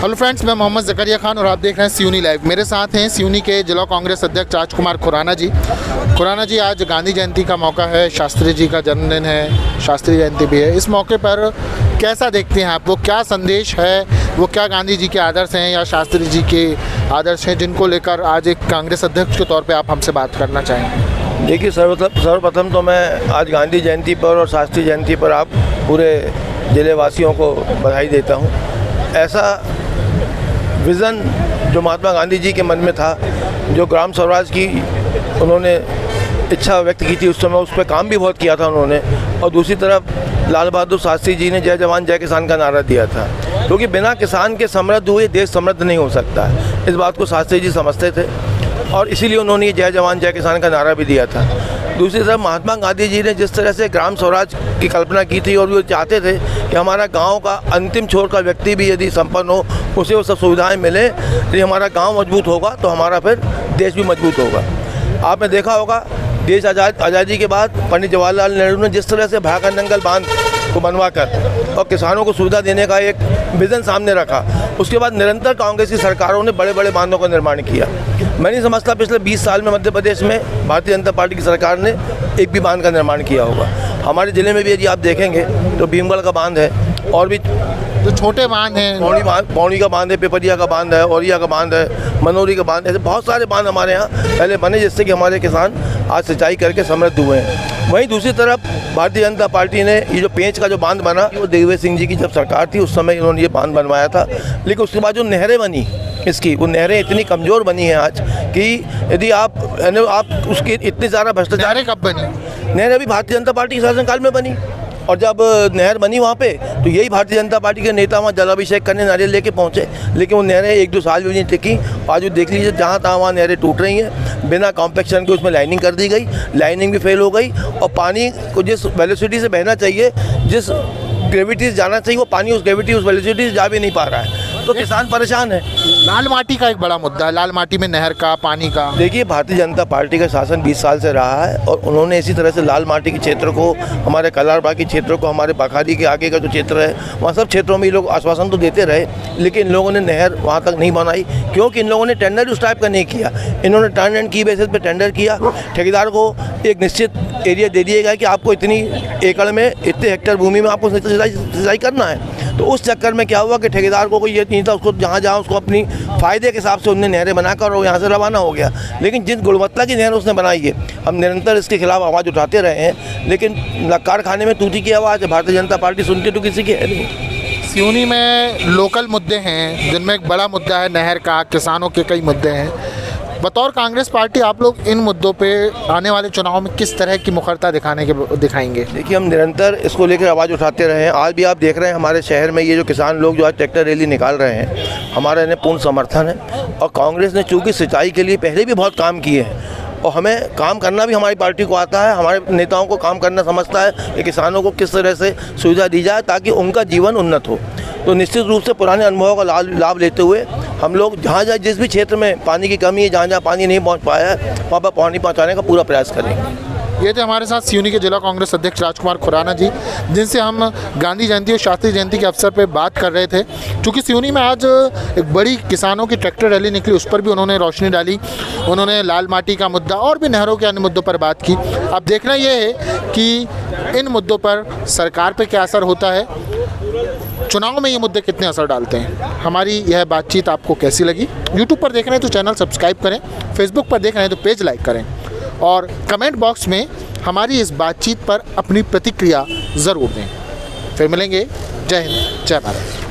Hello friends, मैं मोहम्मद ज़करिया खान और आप देख रहे हैं सिवनी लाइव। मेरे साथ हैं सिवनी के जिला कांग्रेस अध्यक्ष राजकुमार खुराना जी। खुराना जी, आज गांधी जयंती का मौका है, शास्त्री जी का जन्मदिन है, शास्त्री जयंती भी है। इस मौके पर कैसा देखते हैं आप? वो क्या संदेश है, वो क्या गांधी जी के आदर्श हैं या शास्त्री जी के आदर्श हैं जिनको लेकर आज एक कांग्रेस अध्यक्ष के तौर पर आप हमसे बात करना चाहें? देखिए, सर्वप्रथम तो मैं आज गांधी जयंती पर और शास्त्री जयंती पर आप पूरे जिले वासियों को बधाई देता हूँ। ऐसा विज़न जो महात्मा गांधी जी के मन में था, जो ग्राम स्वराज की उन्होंने इच्छा व्यक्त की थी, उस समय उस पर काम भी बहुत किया था उन्होंने। और दूसरी तरफ लाल बहादुर शास्त्री जी ने जय जवान जय किसान का नारा दिया था, क्योंकि बिना किसान के समृद्ध हुए देश समृद्ध नहीं हो सकता है। इस बात को शास्त्री जी समझते थे और इसीलिए उन्होंने ये जय जवान जय किसान का नारा भी दिया था। दूसरी तरफ महात्मा गांधी जी ने जिस तरह से ग्राम स्वराज की कल्पना की थी और वो चाहते थे कि हमारा गांव का अंतिम छोर का व्यक्ति भी यदि संपन्न हो, उसे वो सब सुविधाएं मिले, यदि हमारा गांव मजबूत होगा तो हमारा फिर देश भी मजबूत होगा। आपने देखा होगा, देश आज़ादी के बाद पंडित जवाहरलाल नेहरू ने जिस तरह से भाखंडंगल बांध को बनवा कर और किसानों को सुविधा देने का एक विज़न सामने रखा, उसके बाद निरंतर कांग्रेस की सरकारों ने बड़े बड़े बांधों का निर्माण किया। मैं नहीं समझता पिछले 20 साल में मध्य प्रदेश में भारतीय जनता पार्टी की सरकार ने एक भी बांध का निर्माण किया होगा। हमारे ज़िले में भी यदि आप देखेंगे तो भीमगढ़ का बांध है और भी जो छोटे बांध हैं, पौड़ी का बांध है, पिपरिया का बांध है, औरिया का बांध है, मनोरी का बांध है। ऐसे बहुत सारे बांध हमारे यहाँ पहले बने, जिससे कि हमारे किसान आज सिंचाई करके समृद्ध हुए हैं। वहीं दूसरी तरफ भारतीय जनता पार्टी ने ये जो पेंच का जो बांध बना, वो दिग्विजय सिंह जी की जब सरकार थी उस समय इन्होंने ये बांध बनवाया था। लेकिन उसके बाद जो नहरें बनी इसकी, वो नहरें इतनी कमज़ोर बनी हैं आज कि यदि आप उसकी इतनी ज़्यादा भ्रष्टाचार। कब बनी? नहरें अभी भारतीय जनता पार्टी के शासनकाल में बनी, और जब नहर बनी वहाँ पे तो यही भारतीय जनता पार्टी के नेता वहाँ जलाभिषेक करने नारियल लेके पहुँचे, लेकिन वो नहरें 1-2 साल भी नहीं टिकी। आज वो देख लीजिए, जहाँ तहाँ वहाँ नहरें टूट रही हैं, बिना कॉम्पैक्शन के उसमें लाइनिंग कर दी गई, लाइनिंग भी फेल हो गई, और पानी को जिस वेलोसिटी से बहना चाहिए, जिस ग्रेविटी से जाना चाहिए, वो पानी उस ग्रेविटी उस वेलोसिटी से जा भी नहीं पा रहा है, तो किसान परेशान है। लाल माटी का एक बड़ा मुद्दा है, लाल माटी में नहर का पानी का। देखिए, भारतीय जनता पार्टी का शासन 20 साल से रहा है और उन्होंने इसी तरह से लाल माटी के क्षेत्र को, हमारे कलारबाग के क्षेत्र को, हमारे बखारी के आगे का जो क्षेत्र है, वहाँ सब क्षेत्रों में ये लोग आश्वासन तो देते रहे, लेकिन इन लोगों ने नहर वहाँ तक नहीं बनाई, क्योंकि इन लोगों ने टेंडर उस टाइप का नहीं किया। इन्होंने टर्न एंड की बेसिस पे टेंडर किया, ठेकेदार को एक निश्चित एरिया दे दिया गया कि आपको इतनी एकड़ में, इतने हेक्टेयर भूमि में आपको सिंचाई करना है। तो उस चक्कर में क्या हुआ कि ठेकेदार को कोई ये नहीं था, उसको जहाँ उसको अपनी फ़ायदे के हिसाब से उन्हें नहरें बनाकर और यहाँ से रवाना हो गया। लेकिन जिस गुणवत्ता की नहर उसने बनाई है, हम निरंतर इसके खिलाफ आवाज़ उठाते रहे हैं, लेकिन कारखाने में तूती की आवाज़ है, भारतीय जनता पार्टी सुनती तो किसी की है नहीं। सिवनी में लोकल मुद्दे हैं जिनमें एक बड़ा मुद्दा है नहर का, किसानों के कई मुद्दे हैं। बतौर कांग्रेस पार्टी आप लोग इन मुद्दों पे आने वाले चुनाव में किस तरह की मुखरता दिखाएंगे? देखिए, हम निरंतर इसको लेकर आवाज़ उठाते रहे हैं। आज भी आप देख रहे हैं हमारे शहर में ये जो किसान लोग जो आज ट्रैक्टर रैली निकाल रहे हैं, हमारा इन्हें पूर्ण समर्थन है। और कांग्रेस ने चूँकि सिंचाई के लिए पहले भी बहुत काम किए हैं और हमें काम करना भी हमारी पार्टी को आता है, हमारे नेताओं को काम करना समझता है कि किसानों को किस तरह से सुविधा दी जाए ताकि उनका जीवन उन्नत हो। तो निश्चित रूप से पुराने अनुभवों का लाभ लेते हुए हम लोग जहाँ जिस भी क्षेत्र में पानी की कमी है, जहाँ पानी नहीं पहुँच पाया है, वहाँ पर पानी पहुँचाने का पूरा प्रयास करेंगे। ये थे हमारे साथ सिवनी के जिला कांग्रेस अध्यक्ष राजकुमार खुराना जी, जिनसे हम गांधी जयंती और शास्त्री जयंती के अवसर पर बात कर रहे थे। क्योंकि सिवनी में आज एक बड़ी किसानों की ट्रैक्टर रैली निकली, उस पर भी उन्होंने रोशनी डाली। उन्होंने लाल माटी का मुद्दा और भी नहरों के अन्य मुद्दों पर बात की। अब देखना ये है कि इन मुद्दों पर सरकार पर क्या असर होता है, चुनाव में ये मुद्दे कितने असर डालते हैं। हमारी यह बातचीत आपको कैसी लगी? यूट्यूब पर देख रहे हैं तो चैनल सब्सक्राइब करें, फेसबुक पर देख रहे हैं तो पेज लाइक करें और कमेंट बॉक्स में हमारी इस बातचीत पर अपनी प्रतिक्रिया ज़रूर दें। फिर मिलेंगे। जय हिंद, जय भारत।